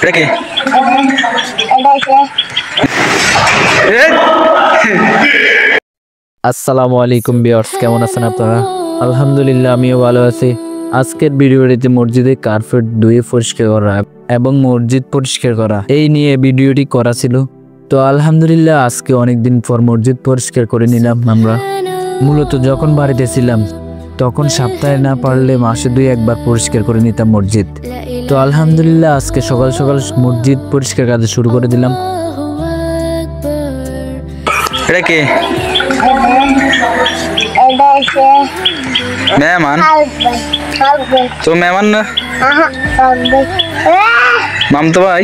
এটা কি? আসসালামু আলাইকুম ভিউয়ার্স, কেমন আছেন আপনারা? আলহামদুলিল্লাহ, আমিও ভালো আছি। আজকের ভিডিওটিতে মসজিদে কার্পেট ধুয়ে পরিষ্কার করা এবং মসজিদ পরিষ্কার করা এই নিয়ে ভিডিওটি করা ছিল। তো আলহামদুলিল্লাহ আজকে অনেকদিন পর মসজিদ পরিষ্কার করে নিলাম আমরা। মূলত যখন বাড়িতে ছিলাম তখন সপ্তাহে না পারলে মাসে 2-1 বার পরিষ্কার করে নিতাম মসজিদ। তো আলহামদুলিল্লাহ আজকে সকাল সকাল মসজিদ পরিষ্কার কাজ শুরু করে দিলাম। এটা কি? মেহমান? তো মেহমান না, মামতো ভাই।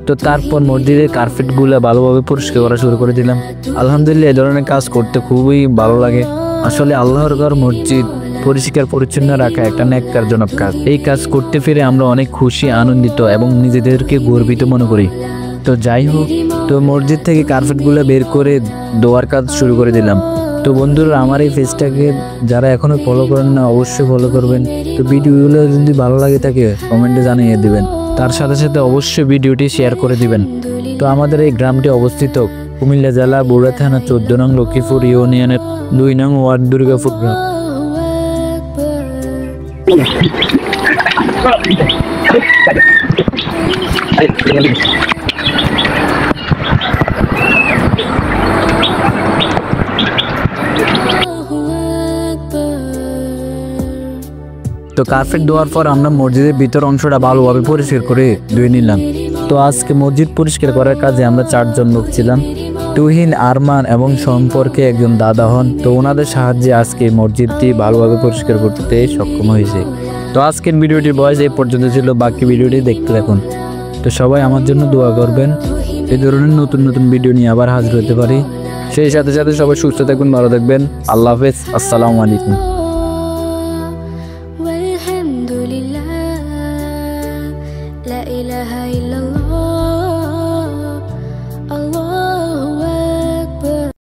তো তারপর মসজিদের কার্পেটগুলো ভালোভাবে পরিষ্কার করা শুরু করে দিলাম। আলহামদুলিল্লাহ এই ধরনের কাজ করতে খুবই ভালো লাগে। আসলে আল্লাহর ঘর মসজিদ পরিষ্কার পরিচ্ছন্ন রাখা একটা নেককারজনক কাজ। এই কাজ করতে পেরে আমরা অনেক খুশি, আনন্দিত এবং নিজেদেরকে গর্বিত মনে করি। তো যাই হোক, তো মসজিদ থেকে কার্পেটগুলো বের করে ধোয়ার কাজ শুরু করে দিলাম। তো বন্ধুরা, আমার এই পেজটাকে যারা এখনো ফলো করেন না অবশ্যই ফলো করবেন। তো ভিডিওগুলো যদি ভালো লাগে থাকে কমেন্টে জানিয়ে দিবেন। তার সাথে সাথে অবশ্যই ভিডিওটি শেয়ার করে দিবেন। তো আমাদের এই গ্রামটি অবস্থিত কুমিল্লা জেলা বগুড়া থানা 14 নং লক্ষ্মীপুর ইউনিয়নের 2 নং ওয়ার্ড দুর্গাপুর গ্রাম। তো কার্পেট ধোয়ার পর আমরা মসজিদের ভিতর অংশটা ভালোভাবে পরিষ্কার করে ধুয়ে নিলাম। তো আজকে মসজিদ পরিষ্কার করার কাজে আমরা 4 জন লোক ছিলাম। তুহিন, আরমান এবং সম্পর্কে একজন দাদা হন। তো ওনাদের সাহায্যে আজকে মসজিদটি ভালোভাবে পরিষ্কার করতে সক্ষম হয়েছে। তো আজকের ভিডিওটির বয়স এই পর্যন্ত ছিল, বাকি ভিডিওটি দেখতে থাকুন। তো সবাই আমার জন্য দোয়া করবেন, এই ধরনের নতুন নতুন ভিডিও নিয়ে আবার হাজির হতে পারি। সেই সাথে সাথে সবাই সুস্থ থাকুন, ভালো থাকবেন। আল্লাহ হাফেজ, আসসালামু আলাইকুম। والحمد لله لا إله إلا الله।